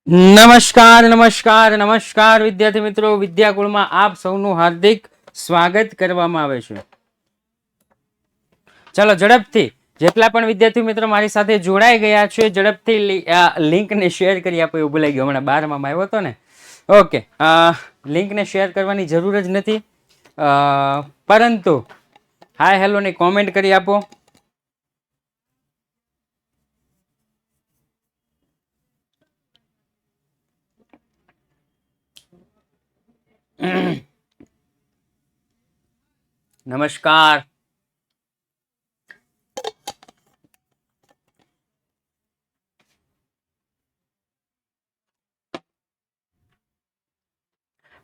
નમસ્કાર નમસ્કાર નમસ્કાર વિદ્યાર્થી મિત્રો, વિદ્યાકુળમાં આપ સૌનું હાર્દિક સ્વાગત કરવામાં આવે છે. ચાલો ઝડપથી જેટલા પણ વિદ્યાર્થી મિત્રો મારી સાથે જોડાઈ ગયા છે ઝડપથી લિંકને શેર કરી આપો. એવું ભૂલાઈ ગયું, હમણાં 12માં આવ્યો હતો ને. ઓકે, લિંકને શેર કરવાની જરૂર જ નથી, પરંતુ હાય હેલો ની કોમેન્ટ કરી આપો. નમસ્કાર.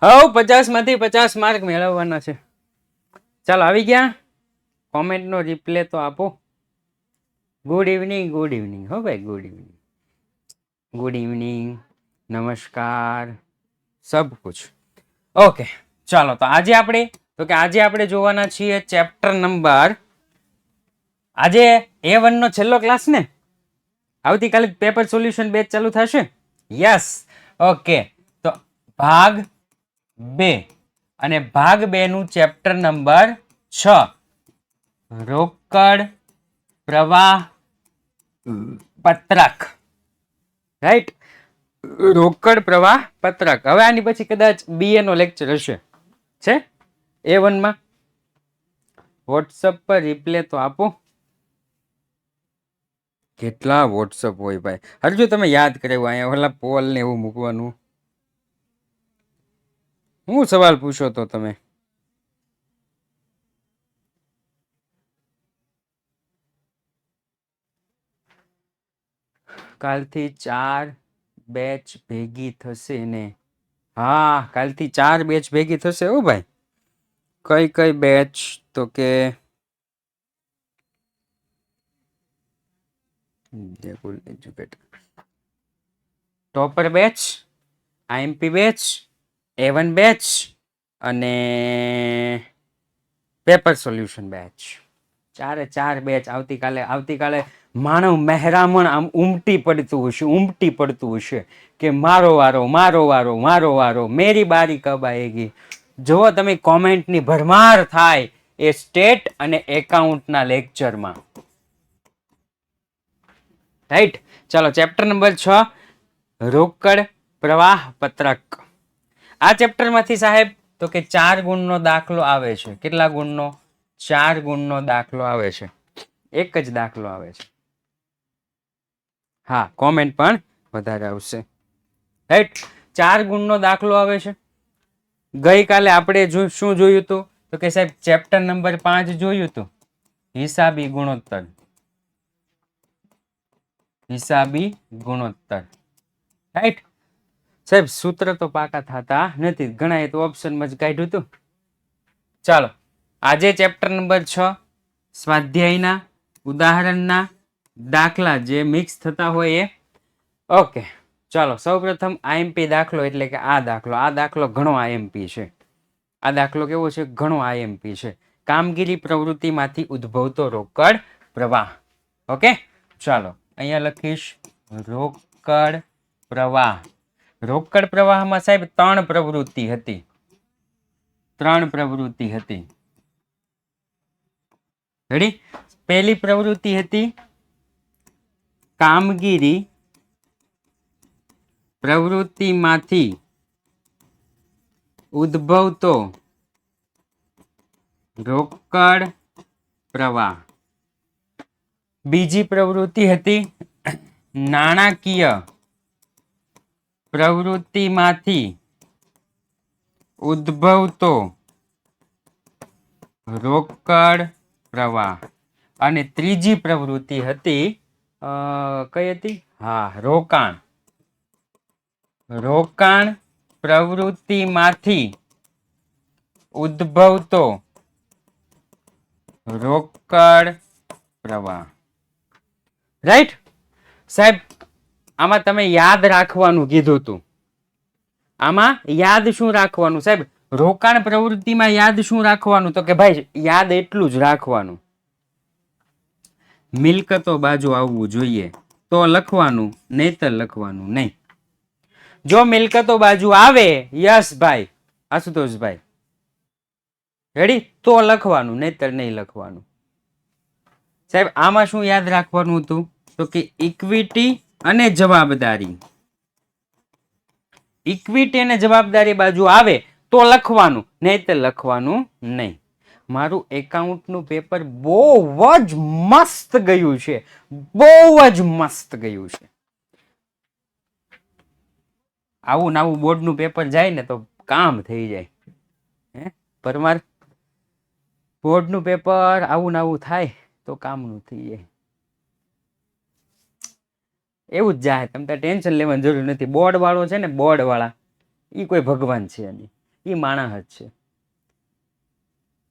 હવ 50 માંથી 50 માર્ક મેળવવાના છે. ચાલો આવી ગયા, કોમેન્ટ નો રિપ્લે તો આપો. Good evening, good evening. હો ભાઈ, ગુડ ઇવનિંગ, ગુડ ઇવનિંગ, નમસ્કાર, સબ કુછ. ઓકે ચાલો, તો આજે આપણે જોવાના છીએ ચેપ્ટર નંબર, આજે A1 નો છેલ્લો ક્લાસ ને, આવતીકાલે પેપર સોલ્યુશન બેચ ચાલુ થશે. Yes, okay. તો ભાગ 2 અને ભાગ 2 નું ચેપ્ટર નંબર 6, રોકડ પ્રવાહ પત્રક. રાઈટ, રોકડ પ્રવાહ પત્રક. હવે આની પછી કદાચ BA નો લેક્ચર હશે, છે A1 માં. વોટ્સઅપ પર રિપ્લે તો આપો. કેટલા વોટ્સઅપ હોય ભાઈ, હરજો તમે યાદ કરાવ્યું અહીંયા ઓલા પોલ ને એવું મૂકવાનું. હું સવાલ પૂછો તો તમે? કાલથી 4 બેચ ભેગી થશે ને? હા, કાલથી 4 બેચ ભેગી થશે. ઓ ભાઈ, કઈ કઈ બેચ? તો કે topper batch, IMP batch, A1 batch અને પેપર સોલ્યુશન બેચ. 4 બેચ આવતીકાલે માનવ મહેરામણ આમ ઉમટી પડતું હશે કે મારો વારો, મેરી બારી કબ આએગી. જો તમે કોમેન્ટની ભરમાર થાય એ સ્ટેટ અને એકાઉન્ટના લેક્ચરમાં. રાઈટ, ચાલો ચેપ્ટર નંબર 6, રોકડ પ્રવાહ પત્રક. આ ચેપ્ટર માંથી સાહેબ તો કે 4 ગુણનો દાખલો આવે છે. કેટલા ગુણનો? 4 ગુણનો દાખલો આવે છે. એક જ દાખલો આવે છે. હા, કોમેન્ટ પણ વધારે આવશે. રાઈટ, 4 ગુણનો દાખલો આવે છે. ગઈકાલે આપણે શું જોયું હતું? તો કે સાહેબ ચેપ્ટર નંબર 5 જોયું હતું, હિસાબી ગુણોત્તર. રાઈટ સાહેબ, સૂત્ર તો પાકા થતા નથી, ઘણા તો ઓપ્શનમાં જ કાઢ્યું હતું. ચાલો, આજે ચેપ્ટર નંબર 6, સ્વાધ્યાયના ઉદાહરણના દાખલા જે મિક્સ થતા હોય એ. ઓકે ચાલો, સૌપ્રથમ IMP દાખલો એટલે કે આ દાખલો ઘણો IMP છે. આ દાખલો કેવો છે? ઘણો IMP છે. કામગીરી પ્રવૃત્તિમાંથી ઉદ્ભવતો રોકડ પ્રવાહ. ઓકે ચાલો, અહીંયા લખીશ રોકડ પ્રવાહ. રોકડ પ્રવાહમાં સાહેબ 3 પ્રવૃત્તિ હતી. રેડી? પહેલી પ્રવૃત્તિ હતી કામગીરી પ્રવૃત્તિમાંથી ઉદ્ભવતો રોકડ પ્રવાહ. બીજી પ્રવૃત્તિ હતી નાણાકીય પ્રવૃત્તિમાંથી ઉદ્ભવતો રોકડ પ્રવાહ. અને ત્રીજી પ્રવૃત્તિ હતી કઈ હતી? હા, રોકાણ પ્રવૃત્તિમાંથી ઉદ્ભવતો રોકડ પ્રવાહ. રાઈટ સાહેબ, આમાં તમે યાદ રાખવાનું કીધું હતું. આમાં યાદ શું રાખવાનું સાહેબ? રોકાણ પ્રવૃત્તિમાં યાદ શું રાખવાનું? તો કે ભાઈ યાદ એટલું જ રાખવાનું, મિલકતો બાજુ આવવું જોઈએ તો લખવાનું, નહીતર લખવાનું નહીં. જો મિલકતો બાજુ આવે, યસ ભાઈ આશુતોષભાઈ, રેડી, તો લખવાનું, નહીતર નહીં લખવાનું. સાહેબ આમાં શું યાદ રાખવાનું હતું? તો કે ઇક્વિટી અને જવાબદારી, ઇક્વિટી અને જવાબદારી બાજુ આવે તો લખવાનું, નહીતર લખવાનું નહીં. મારું એકાઉન્ટનું પેપર બહુ જ મસ્ત ગયું છે, બહુ જ મસ્ત ગયું છે. આવું નવું બોર્ડનું પેપર જાય ને તો કામ થઈ જાય. હે પરમાર, બોર્ડનું પેપર આવું નવું થાય તો કામનું થઈ જાય. એવું જ જાય, તમે ટેન્શન લેવાની જરૂર નથી. બોર્ડ વાળો છે ને, બોર્ડ વાળા એ કોઈ ભગવાન છે નહીં, એ માણસ જ છે.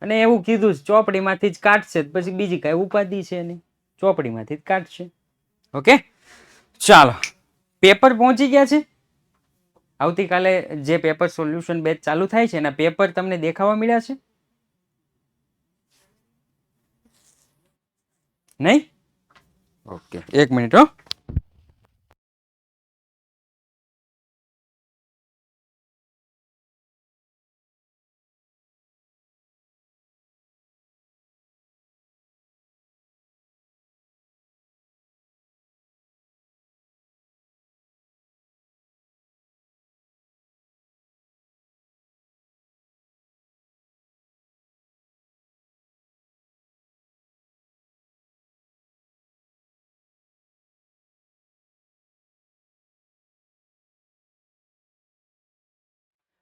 અને એવું કીધું ચોપડીમાંથી જ કાઢશે, પછી બીજી કઈ ઉપાધિ છે નહીં, ચોપડીમાંથી જ કાઢશે. ઓકે ચાલો, પેપર પહોંચી ગયા છે. આવતીકાલે જે પેપર સોલ્યુશન બેચ ચાલુ થાય છે એના પેપર તમને દેખાવા મળ્યા છે નહીં? ઓકે, એક મિનિટ હો.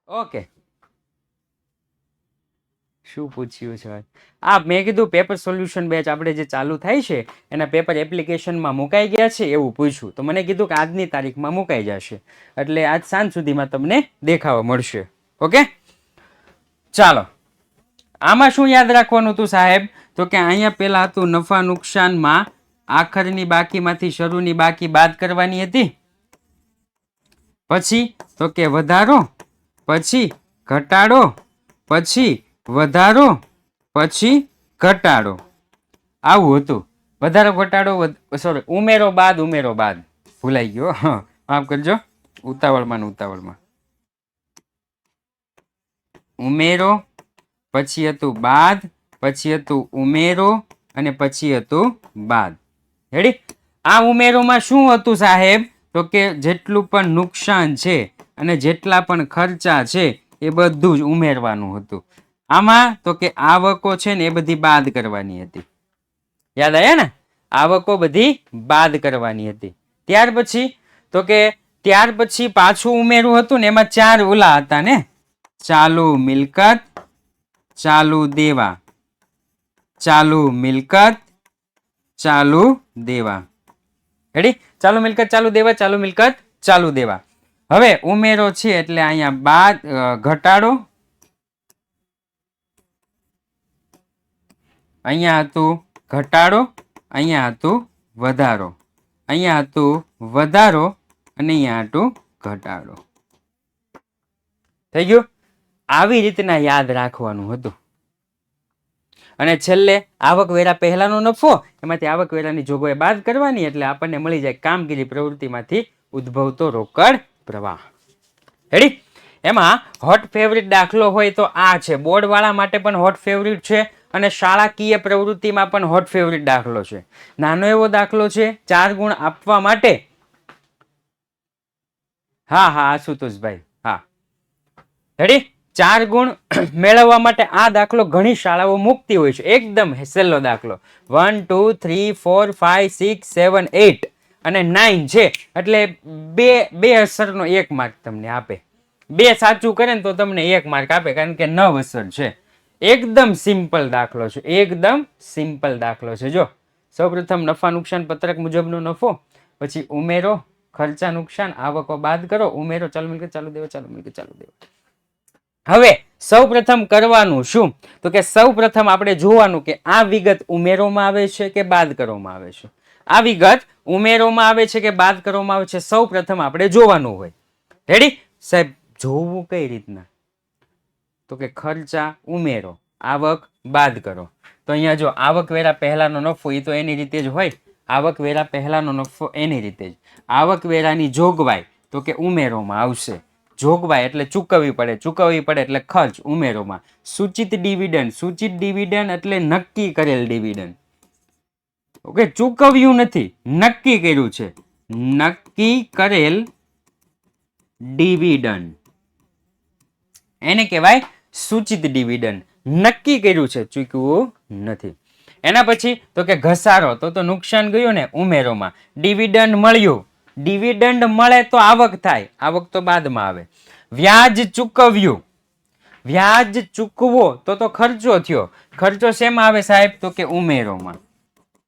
ઓકે, શું પૂછ્યું છે? આ મેં કીધું પેપર સોલ્યુશન બેચ આપણે જે ચાલુ થાય છે એના પેપર એપ્લિકેશનમાં મુકાઈ ગયા છે એવું પૂછ્યું, તો મને કીધું કે આજની તારીખમાં મુકાઈ જશે, એટલે આજ સાંજ સુધીમાં તમને દેખાવા મળશે. ઓકે ચાલો, આમાં શું યાદ રાખવાનું હતું સાહેબ? તો કે અહીંયા પેલા હતું નફા નુકસાનમાં આખરની બાકીમાંથી શરૂની બાકી બાદ કરવાની હતી, પછી તો કે વધારો, પછી ઘટાડો, પછી વધારો, પછી ઘટાડો, આવું હતું. વધારો ઘટાડો, સોરી ઉમેરો બાદ, ઉમેરો બાદ ભૂલાઈ ગયો, માફ કરજો, ઉતાવળમાં ઉતાવળમાં. ઉમેરો, પછી હતું બાદ, પછી હતું ઉમેરો, અને પછી હતું બાદ. રેડી? આ ઉમેરોમાં શું હતું સાહેબ? તો કે જેટલું પણ નુકસાન છે અને જેટલા પણ ખર્ચા છે એ બધું જ ઉમેરવાનું હતું. આમાં તો કે આવકો છે ને એ બધી બાદ કરવાની હતી. યાદ આવ્યા ને? આવકો બધી બાદ કરવાની હતી. ત્યાર પછી તો કે ત્યાર પછી પાછું ઉમેરું હતું ને, એમાં ચાર ઓલા હતા ને, ચાલુ મિલકત, ચાલુ દેવા, ચાલુ મિલકત, ચાલુ દેવા. રેડી? ચાલુ મિલકત, ચાલુ દેવા, ચાલુ મિલકત, ચાલુ દેવા. હવે ઉમેરો છે એટલે અહીંયા બાદ, ઘટાડો, અહીંયા હતું ઘટાડો, અહીંયા હતું વધારો, અહીંયા હતું વધારો, અને અહીંયા હતું ઘટાડો. થઈ ગયું? આવી રીતના યાદ રાખવાનું હતું. અને છેલ્લે આવકવેરા પહેલાનો નફો, એમાંથી આવકવેરાની જોગવાઈ બાદ કરવાની, એટલે આપણને મળી જાય કામગીરી પ્રવૃત્તિમાંથી ઉદ્ભવતો રોકડ પ્રવાહ. રેડી? એમાં હોટ ફેવરિટ દાખલો હોય તો આ છે. બોર્ડ વાળા માટે પણ હોટ ફેવરિટ છે અને શાળાકીય પ્રવૃત્તિમાં પણ હોટ ફેવરિટ દાખલો છે. નાનો એવો દાખલો છે, 4 ગુણ આપવા માટે. હા હા આશુતોષભાઈ, હા રેડી? 4 ગુણ મેળવવા માટે આ દાખલો ઘણી શાળાઓ મૂકતી હોય છે. એકદમ સહેલો દાખલો. 1 2 3 4 5 6 7 8 અને 9 છે, એટલે બે અસરનો 1 માર્ક તમને આપે. 2 સાચું કરે ને તો તમને 1 માર્ક આપે, કારણ કે 9 અસર છે. એકદમ સિમ્પલ દાખલો છે, એકદમ સિમ્પલ દાખલો છે. જો સૌપ્રથમ નફા નુકસાન પત્રક મુજબનો નફો, પછી ઉમેરો, ખર્ચા નુકસાન, આવકો બાદ કરો, ઉમેરો, ચાલુ મિલકત, ચાલુ દેવા, ચાલુ મિલકત, ચાલુ દેવા. હવે સૌપ્રથમ કરવાનું શું? તો કે સૌપ્રથમ આપણે જોવાનું કે આ વિગત ઉમેરોમાં આવે છે કે બાદ કરવામાં આવે છે. આ વિગત ઉમેરોમાં આવે છે કે બાદ કરવામાં આવે છે, સૌપ્રથમ આપણે જોવાનું હોય. રેડી? સાહેબ જોવું કઈ રીતના? તો કે ખર્ચા ઉમેરો, આવક બાદ કરો. તો અહીંયા જો આવકવેરા પહેલાનો નફો, એ તો એની રીતે જ હોય. આવકવેરા પહેલાનો નફો એની રીતે જ. આવકવેરાની જોગવાઈ તો કે ઉમેરોમાં આવશે. જોગવાઈ એટલે ચૂકવવી પડે એટલે ખર્ચ ઉમેરોમાં. સૂચિત ડિવિડન્ડ એટલે નક્કી કરેલ ડિવિડન્ડ. ઓકે, ચૂકવ્યું નથી, નક્કી કર્યું છે. નક્કી કરેલ ડિવિડન્ડ એને કહેવાય સૂચિત ડિવિડન્ડ. નક્કી કર્યું છે, ચૂકવું નથી. એના પછી તો કે ઘસારો, તો નુકસાન ગયું ને ઉમેરોમાં. ડિવિડન્ડ મળ્યું, ડિવિડન્ડ મળે તો આવક થાય, આવક તો બાદમાં આવે. વ્યાજ ચૂકવ્યું, વ્યાજ ચૂકવો તો ખર્ચો થયો, ખર્ચો શેમાં આવે સાહેબ? તો કે ઉમેરોમાં.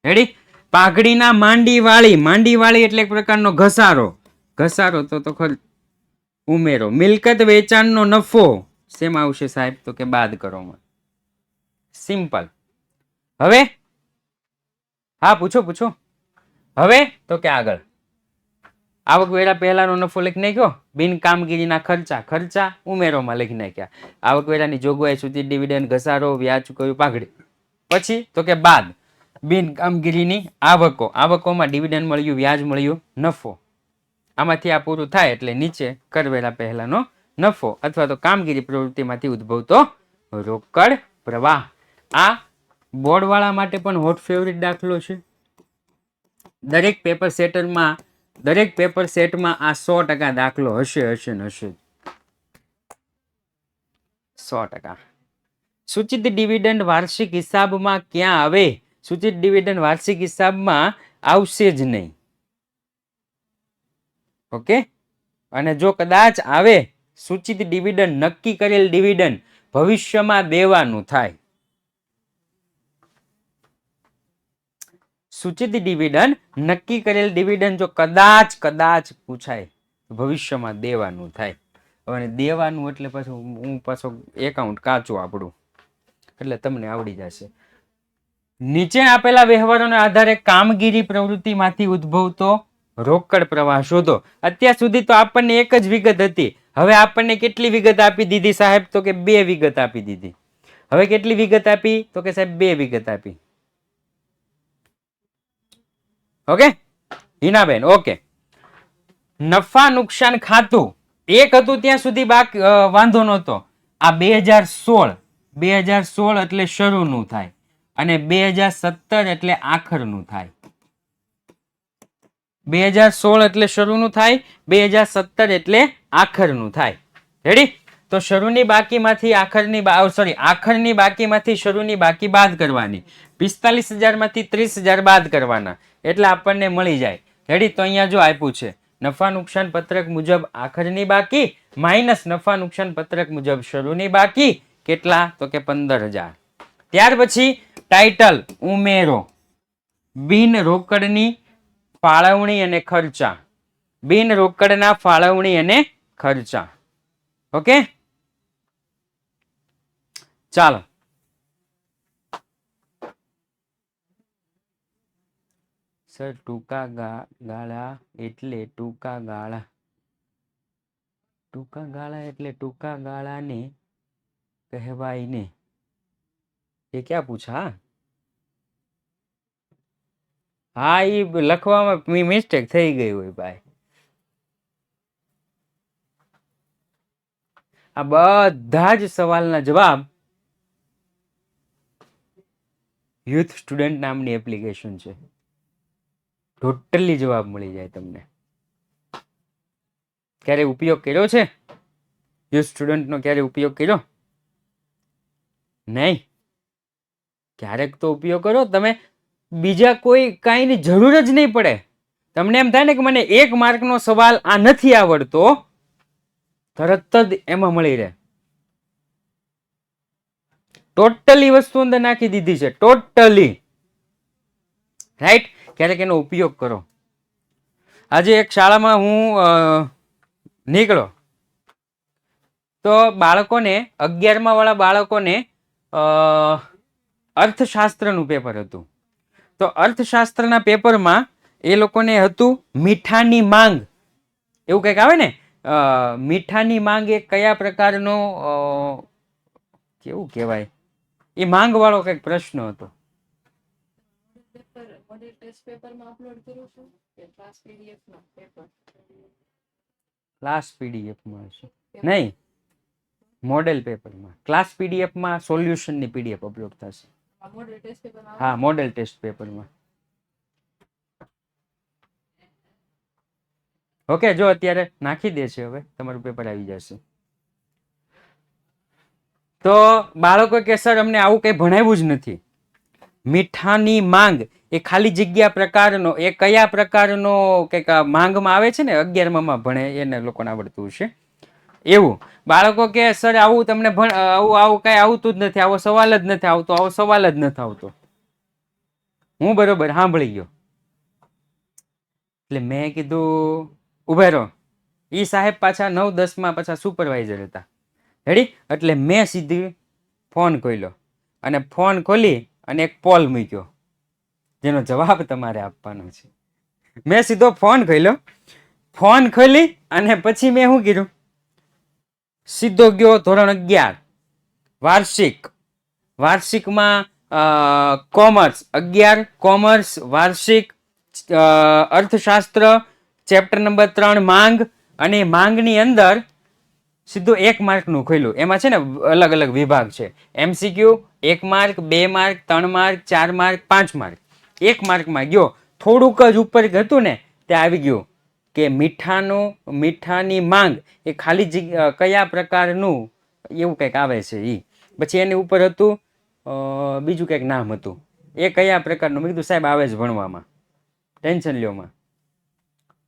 રેડી? પાઘડીના માંડીવાળી એટલે એક પ્રકારનો ઘસારો, ઘસારો તો ખર્ચ ઉમેરો. મિલકત વેચાણનો નફો શેમાં આવશે સાહેબ? તો કે બાદ કરોમાં. સિમ્પલ. હવે હા, પૂછો. હવે તો કે આગળ આવકવેરા પહેલાનો નફો લખી નાખ્યો, બિન કામગીરીના ખર્ચા ઉમેરોમાં લખી નાખ્યા. આવકવેરાની જોગવાઈ, સૂચિત ડિવિડન્ડ, ઘસારો, વ્યાજ ચૂકવ્યું, પાઘડી. પછી તો કે બાદ બિન કામગીરીની આવકોમાં ડિવિડન્ડ મળ્યું, વ્યાજ મળ્યું, નફો. આમાંથી આ પૂરું થાય એટલે નીચે કરવેરા પહેલાનો નફો અથવા તો કામગીરી પ્રવૃત્તિમાંથી ઉદ્ભવતો રોકડ પ્રવાહ. આ બોર્ડવાળા માટે પણ હોટ ફેવરિટ દાખલો છે. દરેક પેપર સેટમાં આ 100% દાખલો હશે. 100%. સૂચિત ડિવિડન્ડ વાર્ષિક હિસાબમાં ક્યાં આવે? સૂચિત ડિવિડન્ડ વાર્ષિક હિસાબમાં આવશે જ નહીં. ઓકે, અને જો કદાચ આવે સૂચિત ડિવિડન્ડ, નક્કી કરેલ ડિવિડન્ડ ભવિષ્યમાં દેવાનું થાય. સૂચિત ડિવિડન્ડ, નક્કી કરેલ ડિવિડન્ડ જો કદાચ પૂછાય ભવિષ્યમાં દેવાનું થાય. હવે દેવાનું એટલે પાછો એકાઉન્ટ કાચું આપણું, એટલે તમને આવડી જશે. નીચે આપેલા વ્યવહારોના આધારે કામગીરી પ્રવૃત્તિમાંથી ઉદ્ભવતો રોકડ પ્રવાહ શોધો. અત્યાર સુધી તો આપણને એક જ વિગત હતી. હવે આપણને કેટલી વિગત આપી દીધી સાહેબ? તો કે 2 વિગત આપી દીધી. હવે કેટલી વિગત આપી? તો કે સાહેબ 2 વિગત આપી. ઓકે હિનાબેન, ઓકે. નફા નુકસાન ખાતું એક હતું ત્યાં સુધી બાકી વાંધો નહોતો. આ 2016 એટલે શરૂનું થાય અને 2017 એટલે આખરનું થાય. 2016 એટલે શરૂનું થાય, 2017 એટલે આખરનું થાય. રેડી? તો શરૂની બાકીમાંથી આખરની બાકીમાંથી શરૂની બાકી બાદ કરવાની. 45,000 માંથી 30,000 બાદ કરવાના એટલે આપણને મળી જાય. રેડી? તો અહીંયા જો આપ્યું છે નફા નુકસાન પત્રક મુજબ આખરની બાકી માઇનસ નફા નુકસાન પત્રક મુજબ શરૂની બાકી કેટલા? તો કે 15,000. ત્યાર પછી ટાઇટલ ઉમેરો, બિન રોકડની ફાળવણી અને ખર્ચા, બિન રોકડના ફાળવણી અને ખર્ચા. ઓકે, ચાલો સર ટૂંકા ગાળા એટલે ટૂંકા ગાળાને કહેવાય ને? એ ક્યાં પૂછા? હા, એ લખવામાં મિસ્ટેક થઈ ગઈ હોય ભાઈ. આ બધા જ સવાલના જવાબ યુથ સ્ટુડન્ટ નામની એપ્લિકેશન છે. ટોટલી જવાબ મળી જાય તમને. ક્યારે ઉપયોગ કર્યો છે યુથ સ્ટુડન્ટનો? ક્યારે ઉપયોગ કર્યો? નહીં. ક્યારેક તો ઉપયોગ કરો તમે. બીજા કોઈ કાંઈની જરૂર જ નહીં પડે. તમને એમ થાય ને કે મને 1 માર્કનો સવાલ આ નથી આવડતો, તરત જ એમાં મળી રહે. ટોટલી વસ્તુ અંદર નાખી દીધી છે, ટોટલી. રાઈટ? ક્યારેક એનો ઉપયોગ કરો. આજે એક શાળામાં હું નીકળો તો બાળકોને 11મા વાળા બાળકોને અર્થશાસ્ત્રનું પેપર હતું. તો અર્થશાસ્ત્રના પેપરમાં એ લોકોને હતું મીઠાની માંગ. એવું કંઈક આવે ને, મીઠાની માંગ એ કયા પ્રકારનો કેવું કહેવાય, એ માંગ વાળો કંઈક પ્રશ્ન હતો. ક્લાસ પીડીએફમાં હશે નહીં, મોડેલ પેપરમાં. ક્લાસ પીડીએફમાં સોલ્યુશનની પીડીએફ અપલોડ થશે. હા, મોડેલ ટેસ્ટ પેપરમાં. ઓકે, જો અત્યારે નાખી દેશે, હવે તમારું પેપર આવી જશે. તો બાળકો કે સર અમને આવું કંઈ ભણાવ્યું જ નથી. મીઠાની માંગ એ ખાલી જગ્યા પ્રકારનો, એ કયા પ્રકારનો કંઈક માંગમાં આવે છે ને, 11માં ભણે એને લોકોને આવડતું છે એવું. બાળકો કે સર આવું તમને આવું કઈ આવતું જ નથી, આવો સવાલ જ નથી આવતો, આવો સવાલ જ નથી આવતો. હું બરોબર સાંભળી ગયો. એટલે મેં કીધું ઉભા રહો. ઈ સાહેબ પાછા 9-10માં પાછા સુપરવાઇઝર હતા. રેડી? એટલે મેં સીધી ફોન ખોલ્યો અને ફોન ખોલી અને એક પોલ મૂક્યો જેનો જવાબ તમારે આપવાનો છે. મેં સીધો ફોન ખોલ્યો, ફોન ખોલી અને પછી મેં શું કીધું, સીધો ગયો ધોરણ 11 વાર્ષિક. વાર્ષિકમાં કોમર્સ 11 કોમર્સ વાર્ષિક અર્થશાસ્ત્ર ચેપ્ટર નંબર 3 માંગ, અને માંગની અંદર સીધું 1 માર્કનું ખોલ્યું. એમાં છે ને અલગ અલગ વિભાગ છે. MCQ 1 mark, 2 mark, 3 mark, 4 mark, 5 mark. 1 માર્કમાં ગયો, થોડુંક જ ઉપર હતું ને ત્યાં આવી ગયું કે મીઠાની માંગ એ ખાલી કયા પ્રકારનું એવું કંઈક આવે છે ઈ. પછી એની ઉપર હતું બીજું કંઈક નામ હતું, એ કયા પ્રકારનું. મેં કીધું સાહેબ આવે જ ભણવામાં, ટેન્શન લ્યોમાં.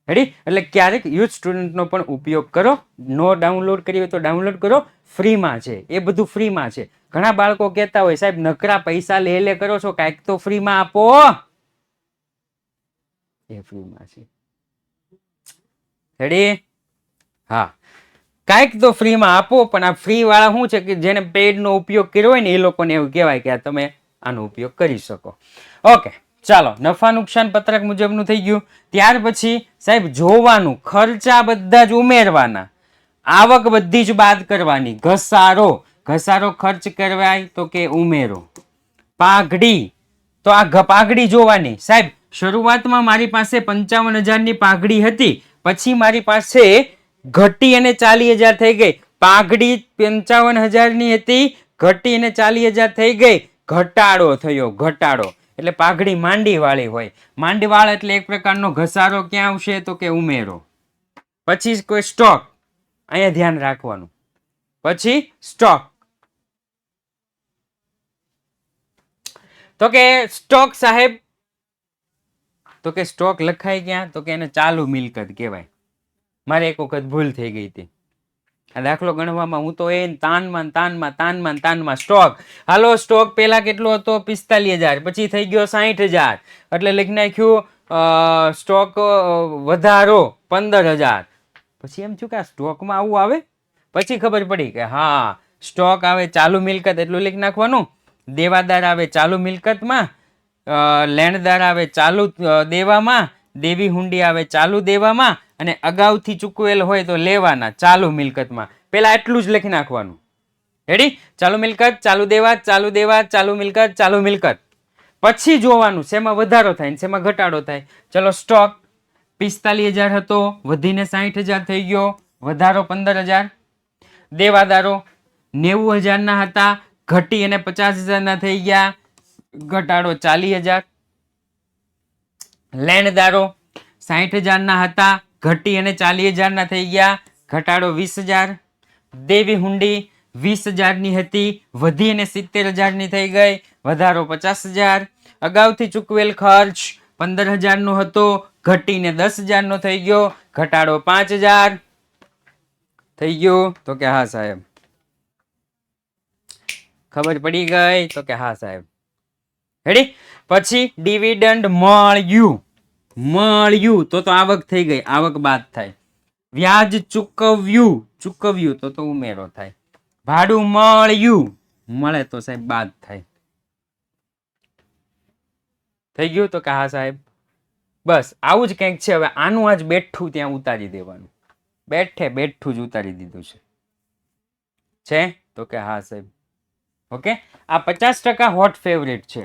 રેડી? એટલે ક્યારેક યુથ સ્ટુડન્ટનો પણ ઉપયોગ કરો. નો ડાઉનલોડ કરી હોય તો ડાઉનલોડ કરો, ફ્રીમાં છે, એ બધું ફ્રીમાં છે. ઘણા બાળકો કહેતા હોય સાહેબ નકરા પૈસા લે કરો છો, કાંઈક તો ફ્રીમાં આપો. એ ફ્રીમાં છે. રેડી? હા, કાંઈક તો ફ્રીમાં આપો. પણ આ ફ્રી વાળા શું છે કે જેને પેડનો ઉપયોગ કર્યો હોય ને એ લોકોને એવું કહેવાય કે આ તમે આનો ઉપયોગ કરી શકો. ઓકે, ચાલો, નફા નુકસાન પત્રક મુજબનું થઈ ગયું. ત્યાર પછી સાહેબ જોવાનું, ખર્ચા બધા જ ઉમેરવાના, આવક બધી જ બાદ કરવાની. ઘસારો, ઘસારો ખર્ચ કરવાય તો કે ઉમેરો. પાઘડી, તો આ પાઘડી જોવાની. સાહેબ શરૂઆતમાં મારી પાસે 55,000ની પાઘડી હતી, પછી મારી પાસે ઘટી અને 40,000 થઈ ગઈ. પાઘડી 55,000ની હતી, ઘટી અને 40,000 થઈ ગઈ. ઘટાડો થયો, ઘટાડો. એટલે પાઘડી માંડી વાળી હોય. માંડી વાળ એટલે એક પ્રકારનો ઘસારો ક્યાં આવશે તો કે ઉમેરો. પછી કોઈ સ્ટોક, અહીંયા ધ્યાન રાખવાનું. પછી સ્ટોક, તો કે સ્ટોક સાહેબ, તો કે સ્ટોક લખાય ક્યાં તો કે એને ચાલુ મિલકત કહેવાય. મારે એક વખત ભૂલ થઈ ગઈ હતી આ દાખલો ગણવામાં. હું તો એ તાનમાં સ્ટોક. હાલો, સ્ટોક પેલા કેટલો હતો 45,000, પછી થઈ ગયો 60,000, એટલે લખી નાખ્યું સ્ટોક વધારો 15,000. પછી એમ થયું કે આ સ્ટોકમાં આવું આવે. પછી ખબર પડી કે હા, સ્ટોક આવે ચાલુ મિલકત, એટલું લખી નાખવાનું. દેવાદાર આવે ચાલુ મિલકતમાં, લેણદાર આવે ચાલુ દેવામાં, દેવી હુંડી આવે ચાલુ દેવામાં, અને અગાઉથી ચૂકવેલ હોય તો લેવાના ચાલુ મિલકતમાં. પેલા એટલું જ લખી નાખવાનું. રેડી? ચાલુ મિલકત, ચાલુ દેવા, ચાલુ દેવા, ચાલુ મિલકત, ચાલુ મિલકત. પછી જોવાનું શેમાં વધારો થાય ને શેમાં ઘટાડો થાય. ચલો, સ્ટોક 45,000 હતો, વધીને 60,000 થઈ ગયો, વધારો 15,000. દેવાદારો 90,000ના હતા, ઘટી અને 50,000ના થઈ ગયા, ઘટાડો 40,000. લેણદારો 60,000ના હતા, ઘટી અને 40,000ના થઈ ગયા, ઘટાડો 20,000. દેવી હુંડી 20,000ની હતી, વધી અને 70,000ની થઈ ગઈ, વધારો 50,000. અગાઉથી ચૂકવેલ ખર્ચ 15,000નો હતો, ઘટીને 10,000નો થઈ ગયો, ઘટાડો 5,000 થઈ ગયો. તો કે હા સાહેબ. ખબર પડી ગઈ તો કે હા સાહેબ. રેડી? પછી ડિવિડન્ડ મળ્યું તો આવક થઈ ગઈ, આવક બાદ થાય. વ્યાજ ચૂકવ્યું તો ઉમેરો થાય. ભાડું મળે તો સાહેબ બાદ થાય. થઈ ગયું તો કે હા સાહેબ. બસ આવું જ કંઈક છે. હવે આનું આજ બેઠું ત્યાં ઉતારી દેવાનું. બેઠું જ ઉતારી દીધું છે તો કે હા સાહેબ. ઓકે, આ 50% હોટ ફેવરેટ છે.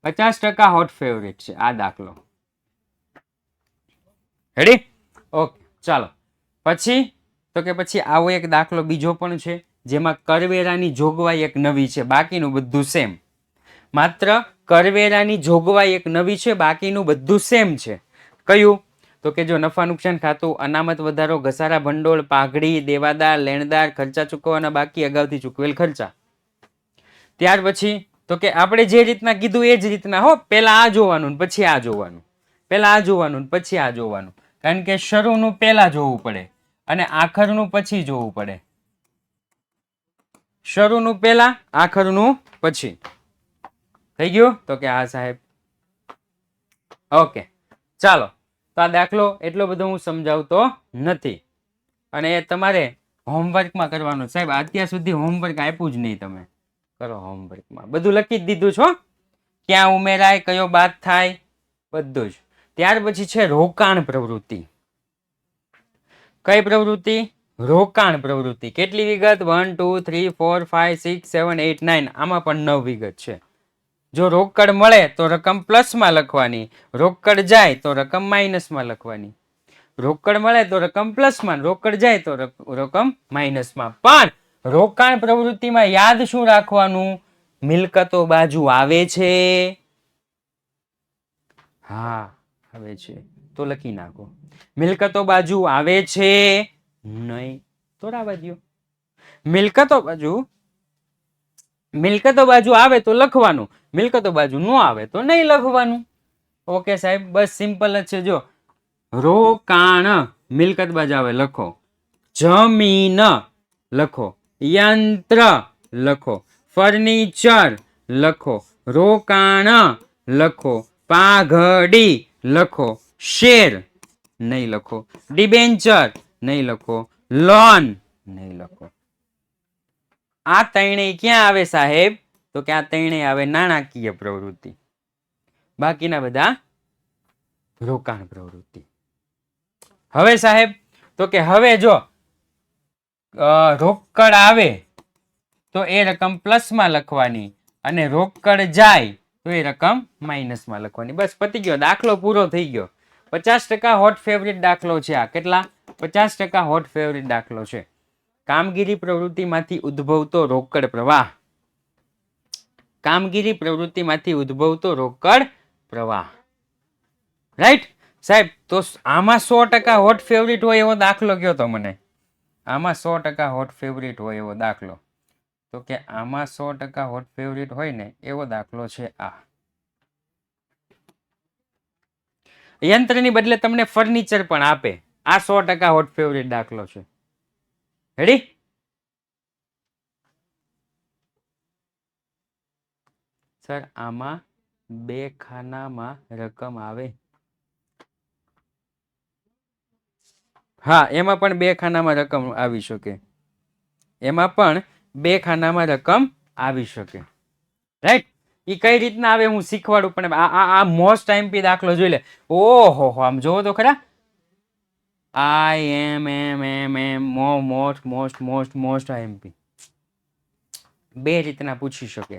50% હોટ ફેવરેટ છે આ દાખલો. રેડી? ઓકે, ચાલો. પછી તો કે પછી આવો એક દાખલો બીજો પણ છે જેમાં કરવેરાની જોગવાઈ એક નવી છે, બાકીનું બધું સેમ. માત્ર કરવેરાની જોગવાઈ એક નવી છે, બાકીનું બધું સેમ છે. કયું? તો કે જો નફા નુકસાન ખાતું, અનામત વધારો, ઘસારા ભંડોળ, પાઘડી, દેવાદાર, લેણદાર, ખર્ચા ચૂકવવાના બાકી, અગાઉથી ચૂકવેલ ખર્ચા. ત્યાર પછી તો કે આપણે જે રીતના કીધું એ જ રીતના હો, પેલા આ જોવાનું પછી આ જોવાનું, પેલા આ જોવાનું પછી આ જોવાનું, કારણ કે શરૂનું પેલા જોવું પડે અને આખરનું પછી જોવું પડે. શરૂનું પેલા, આખરનું પછી. થઈ ગયું? તો કે હા સાહેબ. ઓકે, ચાલો. તો આ દાખલો એટલો બધો હું સમજાવતો નથી અને તમારે હોમવર્કમાં કરવાનું. સાહેબ અત્યાર સુધી હોમવર્ક આપ્યું જ નહીં, તમે કરો હોમવર્કમાં. બધું લખી જ દીધું છો, ક્યાં ઉમેરાય, કયો બાદ થાય, બધું જ. ત્યાર પછી છે રોકાણ પ્રવૃત્તિ. કઈ પ્રવૃત્તિ? રોકાણ પ્રવૃત્તિ. કેટલી વિગત? 1 2 3 4 5 6 7 8 9. આમાં પણ 9 વિગત છે. જો રોકડ મળે તો રકમ પ્લસમાં લખવાની, રોકડ જાય તો રકમ માઇનસમાં લખવાની. રોકડ મળે તો રકમ પ્લસમાં, રોકડ જાય તો રકમ માઇનસમાં. પણ રોકાણ પ્રવૃત્તિમાં યાદ શું રાખવાનું? મિલકતો બાજુ આવે છે. હા આવે છે તો લખી નાખો. મિલકતો બાજુ આવે છે નહીં તો રાવા દો. મિલકતો બાજુ આવે તો લખવાનું, મિલકતો બાજુ ન આવે તો નહીં લખવાનું. ઓકે સાહેબ, બસ સિમ્પલ જ છે. જો રોકાણ મિલકત બાજુ આવે લખો, જમીન લખો, યંત્ર લખો, ફર્નિચર લખો, રોકાણ લખો, પાઘડી લખો, શેર નહીં લખો, ડિબેન્ચર નહીં લખો, લોન નહીં લખો. આ ત્રણેય ક્યાં આવે સાહેબ? તો કે આ ત્રણેય આવે નાણાકીય પ્રવૃત્તિ, બાકીના બધા રોકાણ પ્રવૃત્તિ. હવે સાહેબ તો કે હવે જો રોકડ આવે તો એ રકમ પ્લસમાં લખવાની અને રોકડ જાય તો એ રકમ માઇનસમાં લખવાની. બસ પતી ગયો, દાખલો પૂરો થઈ ગયો. 50% હોટ ફેવરિટ દાખલો છે આ. કેટલા? 50% હોટ ફેવરિટ દાખલો છે. કામગીરી પ્રવૃત્તિમાંથી ઉદ્ભવતો રોકડ પ્રવાહ. કામગીરી પ્રવૃત્તિમાંથી ઉદ્ભવતો રોકડ પ્રવાહ. રાઈટ સાહેબ? તો આમાં 100% હોટ ફેવરિટ હોય એવો દાખલો કયો તો મને. આમાં 100% હોટ ફેવરિટ હોય એવો દાખલો. તો કે આમાં 100% હોટ ફેવરિટ હોય ને એવો દાખલો છે આ. યંત્રની બદલે તમને ફર્નિચર પણ આપે. આ 100% હોટ ફેવરિટ દાખલો છે. રેડી? સર આમાં 2 ખાનામાં રકમ આવે. હા, એમાં પણ 2 ખાનામાં રકમ આવી શકે. એમાં પણ 2 ખાનામાં રકમ આવી શકે. રાઈટ? એ કઈ રીતના આવે હું શીખવાડું, પણ આ મોસ્ટ આઈએમપી દાખલો જોઈ લે. ઓહો, આમ જોવો તો ખરા. મોસ્ટ આઈએમપી 2 રીતના પૂછી શકે.